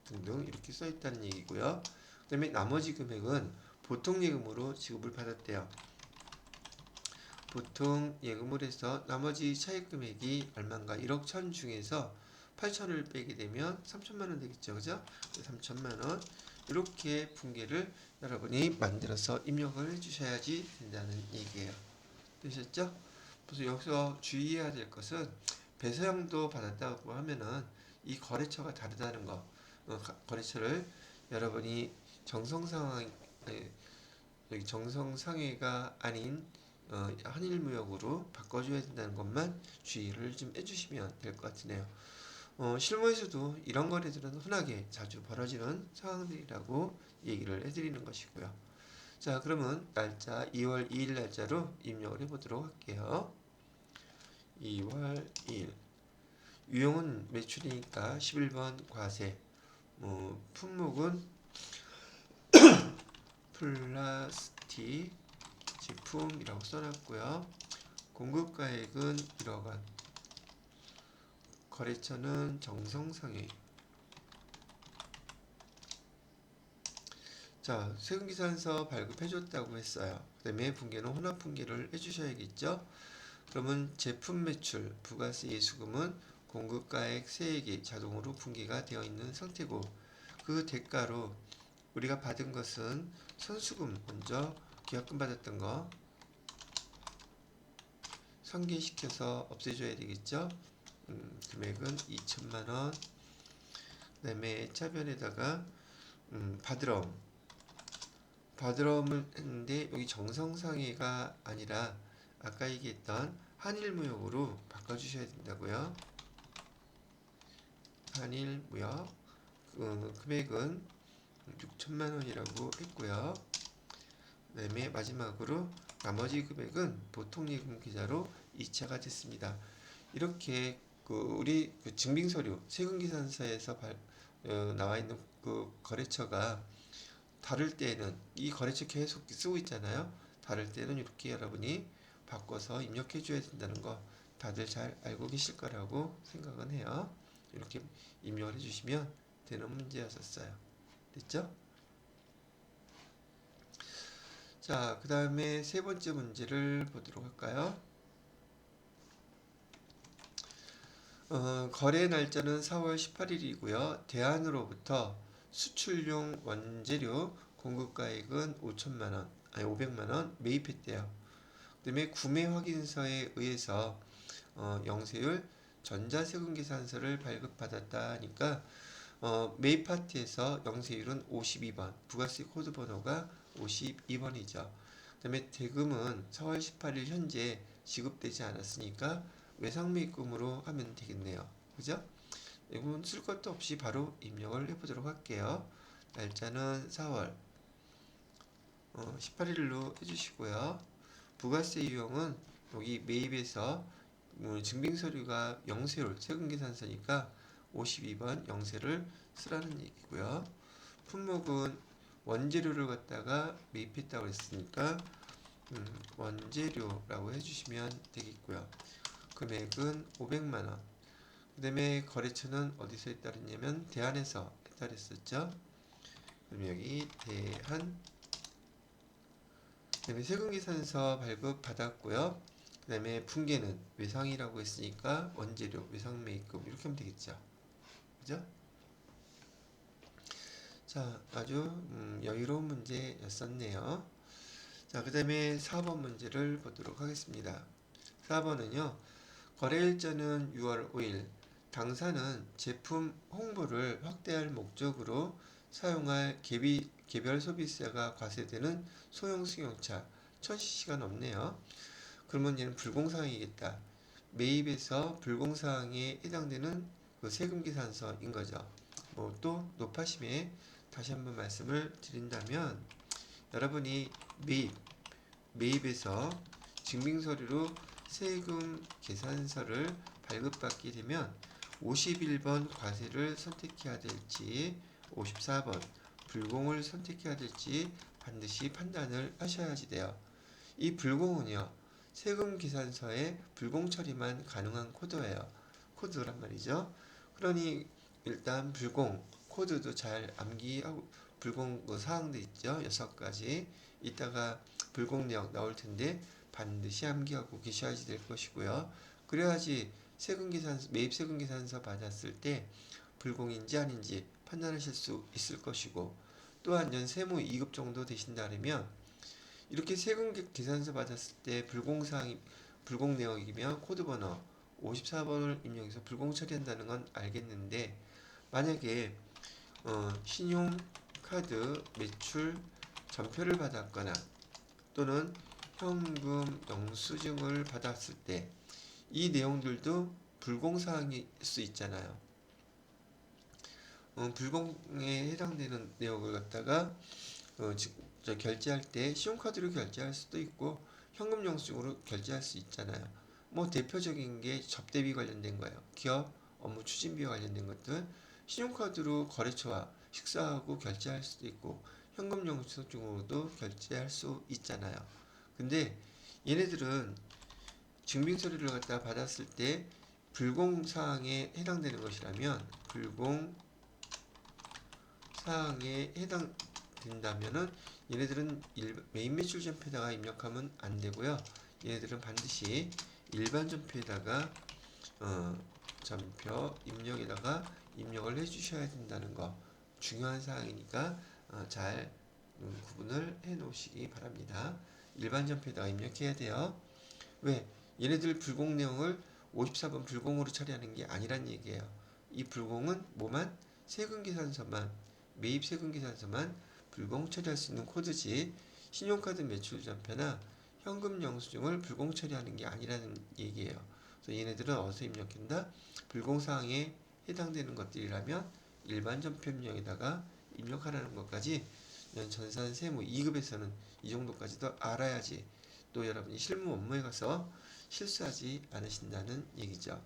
등등 이렇게 써 있다는 얘기고요. 그 다음에 나머지 금액은 보통 예금으로 지급을 받았대요. 보통 예금을 해서 나머지 차액 금액이 얼마인가? 1억 1천 중에서 8천을 빼게 되면 3천만 원 되겠죠. 그죠? 3천만 원 이렇게 분계를 여러분이 만들어서 입력을 해주셔야지 된다는 얘기예요. 되셨죠? 그래서 여기서 주의해야 될 것은 배서형도 받았다고 하면은 이 거래처가 다르다는 거. 거래처를 여러분이 정성상황 여기 정성상회가 아닌 한일무역으로 바꿔줘야 된다는 것만 주의를 좀 해주시면 될 것 같으네요. 실무에서도 이런 거래들은 흔하게 자주 벌어지는 상황들이라고 얘기를 해드리는 것이고요. 자, 그러면 날짜 2월 2일 날짜로 입력을 해보도록 할게요. 2월 2일 유형은 매출이니까 11번 과세, 품목은 플라스틱 제품이라고 써놨고요. 공급가액은 1억 원, 거래처는 정성상회. 자, 세금계산서 발급해줬다고 했어요. 그 다음에 분계는 혼합분계를 해주셔야겠죠. 그러면 제품 매출, 부가세 예수금은 공급가액 세액이 자동으로 분계가 되어 있는 상태고, 그 대가로 우리가 받은 것은 선수금, 먼저 계약금 받았던 거 상기시켜서 없애줘야 되겠죠. 금액은 2천만 원. 그 다음에 차변에다가 바드럼을 했는데 여기 정성상회가 아니라 아까 얘기했던 한일무역으로 바꿔주셔야 된다고요. 한일무역 금액은 6천만 원이라고 했고요. 그 다음에 마지막으로 나머지 금액은 보통예금 계좌로 이체가 됐습니다. 이렇게 우리 증빙서류 세금계산서에서 나와 있는 그 거래처가 다를 때는 이 거래처 계속 쓰고 있잖아요. 다를 때는 이렇게 여러분이 바꿔서 입력해 줘야 된다는 거 다들 잘 알고 계실 거라고 생각은 해요. 이렇게 입력을 해주시면 되는 문제였었어요. 됐죠? 자, 그 다음에 세 번째 문제를 보도록 할까요? 거래 날짜는 4월 18일이고요. 대안으로부터 수출용 원재료 공급가액은 500만 원 매입했대요. 그 다음에 구매 확인서에 의해서 영세율 전자세금계산서를 발급받았다 하니까 매입 파트에서 영세율은 52번, 부가세 코드 번호가 52번이죠. 그 다음에 대금은 4월 18일 현재 지급되지 않았으니까 외상매입금으로 하면 되겠네요. 그죠? 이건 쓸 것도 없이 바로 입력을 해보도록 할게요. 날짜는 4월 18일로 해주시고요. 부가세 유형은 여기 매입에서 증빙서류가 영세율 세금계산서니까 52번 영세를 쓰라는 얘기고요. 품목은 원재료를 갖다가 매입했다고 했으니까 원재료라고 해주시면 되겠고요. 금액은 500만원. 그 다음에 거래처는 어디서 했다 그랬냐면 대안에서 했다 그랬었죠. 그럼 여기 대안. 그 다음에 세금계산서 발급 받았고요. 그 다음에 분계는 외상이라고 했으니까 원재료, 외상매입금 이렇게 하면 되겠죠. 그죠? 자, 아주 여유로운 문제였었네요. 자, 그 다음에 4번 문제를 보도록 하겠습니다. 4번은요. 거래일자는 6월 5일. 당사는 제품 홍보를 확대할 목적으로 사용할 개별 소비세가 과세되는 소형 승용차 1000cc가 넘네요. 그러면 얘는 불공사항이겠다. 매입에서 불공사항에 해당되는 그 세금계산서인 거죠. 또 높아심에 다시 한번 말씀을 드린다면 여러분이 매입에서 증빙서류로 세금 계산서를 발급받게 되면 51번 과세를 선택해야 될지 54번 불공을 선택해야 될지 반드시 판단을 하셔야지 돼요. 이 불공은요, 세금 계산서에 불공 처리만 가능한 코드란 말이죠. 그러니 일단 불공 코드도 잘 암기하고, 불공 그 사항도 있죠. 6가지. 이따가 불공 내역 나올 텐데 반드시 암기하고 계셔야지 될 것이고요. 그래야지 매입 세금 계산서 받았을 때 불공인지 아닌지 판단하실 수 있을 것이고, 또한 연 세무 2급 정도 되신다면 이렇게 세금 계산서 받았을 때 불공 내역이면 코드 번호 54번을 입력해서 불공 처리한다는 건 알겠는데, 만약에 신용카드 매출 전표를 받았거나 또는 현금 영수증을 받았을 때 이 내용들도 불공사항일 수 있잖아요. 불공에 해당되는 내역을 갖다가 결제할 때 신용카드로 결제할 수도 있고 현금 영수증으로 결제할 수 있잖아요. 뭐 대표적인 게 접대비 관련된 거예요. 기업 업무 추진비와 관련된 것들 신용카드로 거래처와 식사하고 결제할 수도 있고 현금 영수증으로도 결제할 수 있잖아요. 근데 얘네들은 증빙서류를 갖다 받았을 때 불공사항에 해당되는 것이라면, 불공사항에 해당된다면은 얘네들은 메인 매출 전표에다가 입력하면 안 되고요. 얘네들은 반드시 일반 전표에다가 전표 입력에다가 입력을 해주셔야 된다는 거 중요한 사항이니까 잘 구분을 해 놓으시기 바랍니다. 일반 전표에다가 입력해야 돼요. 왜? 얘네들 불공 내용을 54번 불공으로 처리하는 게 아니란 얘기예요. 이 불공은 뭐만? 매입 세금 계산서만 불공 처리할 수 있는 코드지, 신용카드 매출 전표나 현금 영수증을 불공 처리하는 게 아니라는 얘기예요. 그래서 얘네들은 어디서 입력한다? 불공사항에 해당되는 것들이라면 일반 전표 입력에다가 입력하라는 것까지 전산 세무 2급에서는 이 정도까지도 알아야지 또 여러분이 실무 업무에 가서 실수하지 않으신다는 얘기죠.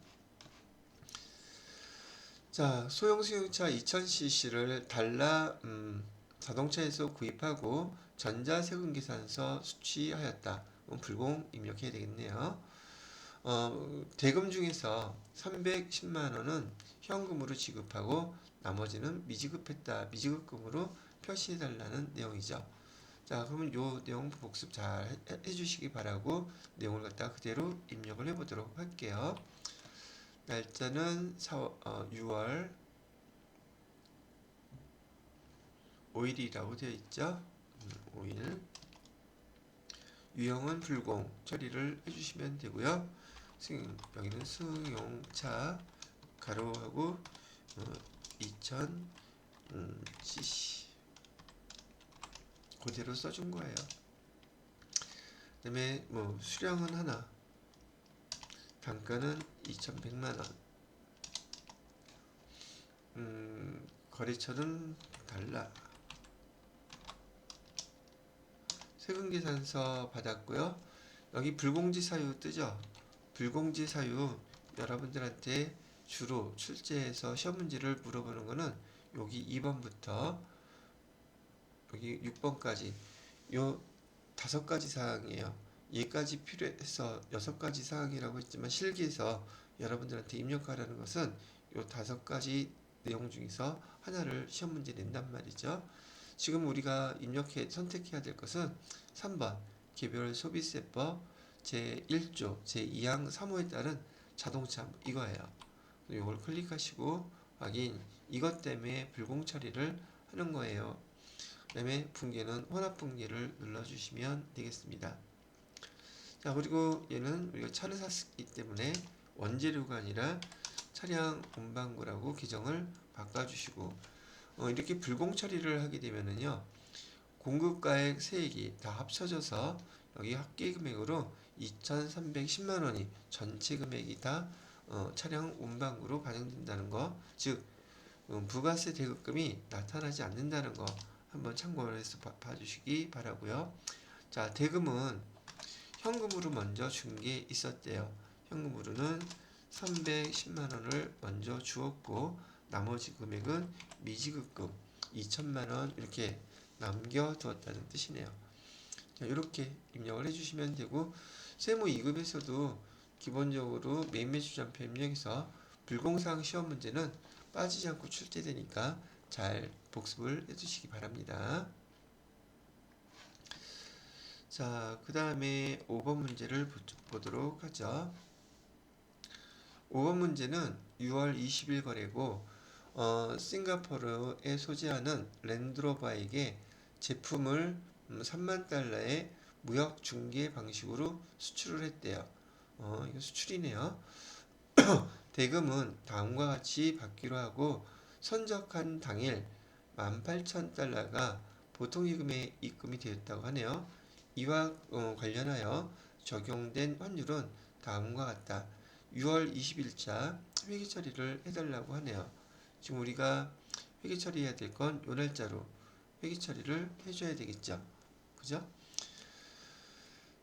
자, 소형 승용차 2000cc를 달러 자동차에서 구입하고 전자세금계산서 수취하였다. 불공 입력해야 되겠네요. 대금 중에서 310만원은 현금으로 지급하고 나머지는 미지급금으로 표시해달라는 내용이죠. 자, 그러면 요 내용 복습 잘 해주시기 바라고 내용을 갖다 그대로 입력을 해보도록 할게요. 날짜는 6월 5일이라고 되어 있죠. 5일. 유형은 불공 처리를 해주시면 되고요. 여기는 승용차 가로하고 2000cc 그대로 써준 거예요. 그 다음에 뭐 수량은 하나, 단가는 2100만원, 거래처는 달러, 세금계산서 받았고요. 여기 불공지 사유 뜨죠. 불공지 사유 여러분들한테 주로 출제해서 시험 문제를 물어보는 거는 여기 2번부터 여기 6번까지 요 5가지 사항이에요. 얘까지 필요해서 6가지 사항이라고 했지만 실기에서 여러분들한테 입력하라는 것은 요 5가지 내용 중에서 하나를 시험 문제 낸단 말이죠. 지금 우리가 선택해야 될 것은 3번 개별 소비세법 제1조 제2항 3호에 따른 자동차 이거예요. 이걸 클릭하시고 확인. 이것 때문에 불공 처리를 하는 거예요. 그 다음에 붕괴는 혼합 붕괴를 눌러주시면 되겠습니다. 자, 그리고 얘는 우리가 차를 샀기 때문에 원재료가 아니라 차량 운반구라고 규정을 바꿔주시고, 이렇게 불공 처리를 하게 되면은요, 공급가액 세액이 다 합쳐져서 여기 합계 금액으로 2,310만원이 전체 금액이 다 차량 운반구로 반영된다는 거, 즉 부가세 대급금이 나타나지 않는다는 거 한번 참고를 해서 봐주시기 바라고요. 자, 대금은 현금으로 먼저 준 게 있었대요. 현금으로는 310만 원을 먼저 주었고 나머지 금액은 미지급금 2천만 원 이렇게 남겨두었다는 뜻이네요. 자, 이렇게 입력을 해주시면 되고 세무 2급에서도 기본적으로 메인 매출점표 입력에서 불공사항 시험 문제는 빠지지 않고 출제되니까 잘 복습을 해주시기 바랍니다. 자, 그 다음에 5번 문제를 보도록 하죠. 5번 문제는 6월 20일 거래고 싱가포르에 소재하는 랜드로버에게 제품을 3만 달러의 무역 중개 방식으로 수출을 했대요. 이거 수출이네요. 대금은 다음과 같이 받기로 하고 선적한 당일 18,000달러가 보통예금에 입금이 되었다고 하네요. 이와 관련하여 적용된 환율은 다음과 같다. 6월 20일자 회계 처리를 해달라고 하네요. 지금 우리가 회계 처리해야 될 건 요 날짜로 회계 처리를 해줘야 되겠죠. 그죠?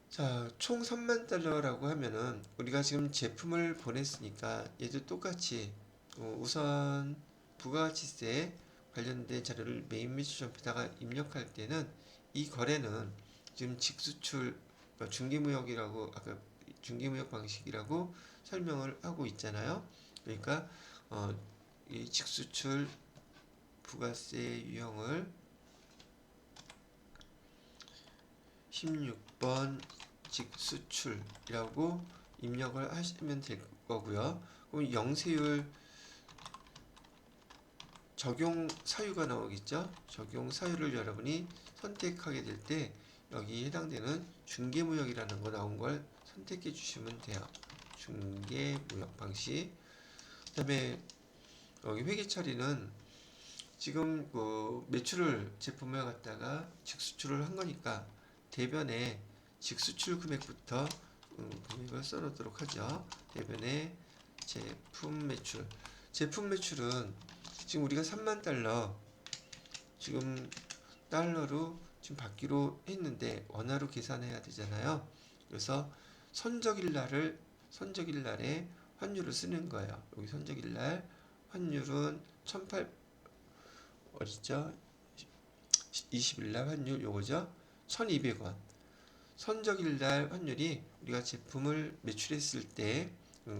자, 총 3만 달러라고 하면은 우리가 지금 제품을 보냈으니까 얘도 똑같이 우선 부가가치세 관련된 자료를 메인 매출점표에다가 입력할 때는 이 거래는 지금 직수출 중개무역이라고 아까 중개무역 방식이라고 설명을 하고 있잖아요. 그러니까 이 직수출 부가세 유형을 16번 직수출이라고 입력을 하시면 될 거고요. 그럼 영세율 적용 사유가 나오겠죠. 적용 사유를 여러분이 선택하게 될 때 여기 해당되는 중개무역이라는 거 나온 걸 선택해 주시면 돼요. 중개무역 방식. 그 다음에 여기 회계 처리는 지금 매출을 제품을 갖다가 직수출을 한 거니까 대변에 직수출 금액부터 금액을 써놓도록 하죠. 대변에 제품 매출. 제품 매출은 지금 우리가 3만 달러 지금 달러로 지금 받기로 했는데 원화로 계산해야 되잖아요. 그래서 선적일 날에 환율을 쓰는 거예요. 여기 선적일 날 환율은 1800 어디죠? 20일 날 환율 요거죠? 1200원. 선적일 날 환율이 우리가 제품을 매출했을 때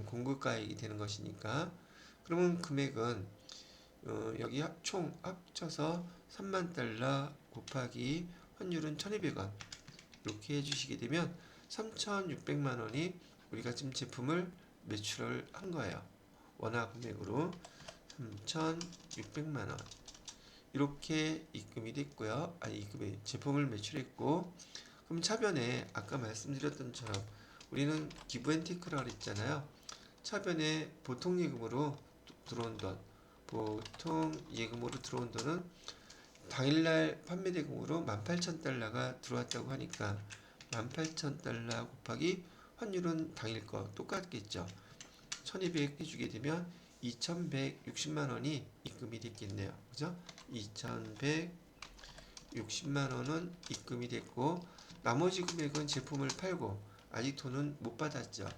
공급가액이 되는 것이니까 그러면 금액은 여기 총 합쳐서 3만 달러 곱하기 환율은 1200원 이렇게 해주시게 되면 3600만 원이 우리가 지금 제품을 매출을 한 거예요. 원화 금액으로 3600만 원 이렇게 입금이 됐고요. 입금이 제품을 매출했고 그럼 차변에 아까 말씀드렸던 것처럼 우리는 기브앤테이크라고 했잖아요. 차변에 보통 예금으로 들어온 돈 보통 예금으로 들어온 돈은 당일날 판매 대금으로 18,000달러가 들어왔다고 하니까 18,000달러 곱하기 환율은 당일 거 똑같겠죠. 1200 해주게 되면 2160만 원이 입금이 됐겠네요. 그죠? 2160만 원은 입금이 됐고 나머지 금액은 제품을 팔고 아직 돈은 못 받았죠.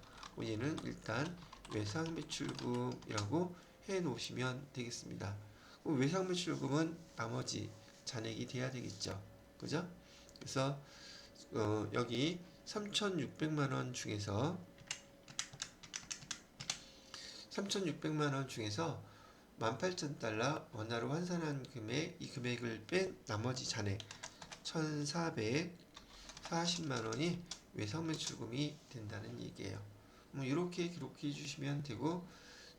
얘는 일단 외상 매출금이라고 해 놓으시면 되겠습니다. 외상 매출금은 나머지 잔액이 돼야 되겠죠. 그죠? 그래서 여기 3,600만 원 중에서 18,000달러 원화로 환산한 금액 이 금액을 뺀 나머지 잔액 1,440만 원이 외상 매출금이 된다는 얘기예요. 이렇게 기록해 주시면 되고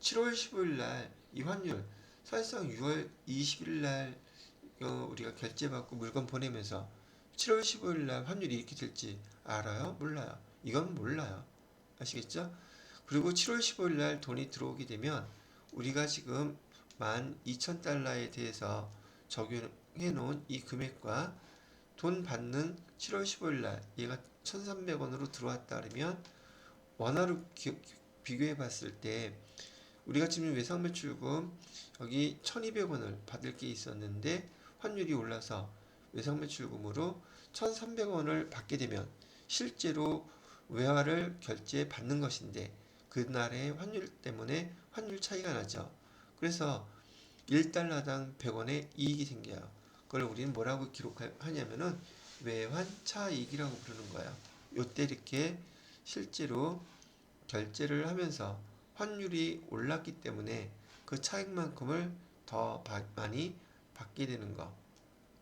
7월 15일 날 이 환율 사실상 6월 20일 날 우리가 결제받고 물건 보내면서 7월 15일 날 환율이 이렇게 될지 알아요? 몰라요? 이건 몰라요. 아시겠죠? 그리고 7월 15일 날 돈이 들어오게 되면 우리가 지금 12,000달러에 대해서 적용해 놓은 이 금액과 돈 받는 7월 15일 날 얘가 1,300원으로 들어왔다 그러면 원화로 비교해 봤을 때 우리가 지금 외상 매출금 여기 1,200원을 받을 게 있었는데 환율이 올라서 외상 매출금으로 1,300원을 받게 되면 실제로 외화를 결제 받는 것인데 그 그날의 환율 때문에 환율 차이가 나죠. 그래서 1달러당 100원의 이익이 생겨요. 그걸 우리는 뭐라고 기록하냐면은 외환 차익이라고 부르는 거예요. 요때 이렇게 실제로 결제를 하면서 환율이 올랐기 때문에 그 차익만큼을 더 많이 받게 되는 거.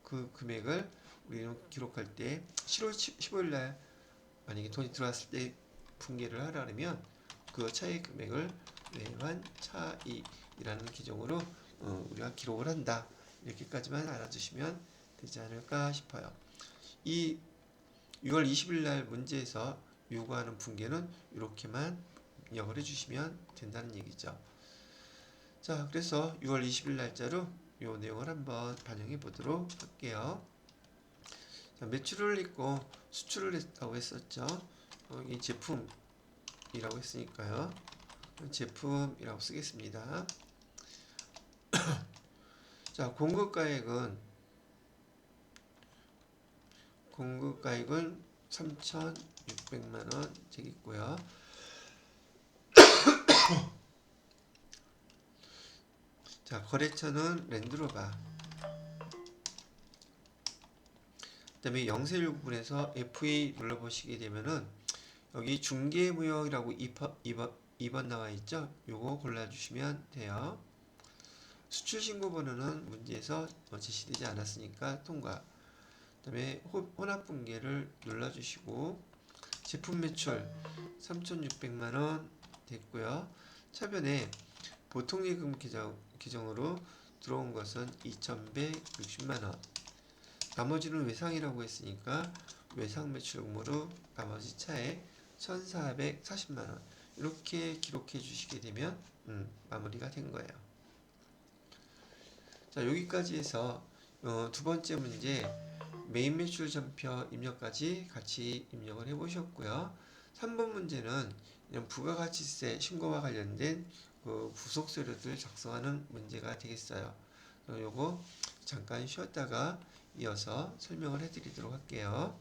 그 금액을 우리는 기록할 때 7월 15일 날 만약에 돈이 들어왔을 때 분개를 하려면 그 차익 금액을 외환 차익이라는 계정으로 우리가 기록을 한다. 이렇게까지만 알아두시면 되지 않을까 싶어요. 이 6월 20일 날 문제에서 요구하는 분개는 이렇게만 입력을 해주시면 된다는 얘기죠. 자, 그래서 6월 20일 날짜로 이 내용을 한번 반영해 보도록 할게요. 자, 매출을 했고 수출을 했다고 했었죠. 이 제품이라고 했으니까요. 제품이라고 쓰겠습니다. 자, 공급가액은 3,600만원 되겠고요. 자, 거래처는 랜드로버. 그 다음에 016부분에서 F2 눌러보시게 되면은 여기 중개무역이라고 2번 나와 있죠. 요거 골라주시면 돼요. 수출신고번호는 문제에서 제시되지 않았으니까 통과. 그 다음에 혼합분계를 눌러주시고 제품 매출 3,600만원 됐고요. 차변에 보통예금 계정으로 들어온 것은 2,160만원. 나머지는 외상이라고 했으니까 외상 매출 의무로 나머지 차액 1,440만원 이렇게 기록해 주시게 되면 마무리가 된 거예요. 자, 여기까지 해서 두 번째 문제 메인 매출 전표 입력까지 같이 입력을 해 보셨고요. 3번 문제는 부가가치세 신고와 관련된 그 부속 서류들 작성하는 문제가 되겠어요. 요거 잠깐 쉬었다가 이어서 설명을 해 드리도록 할게요.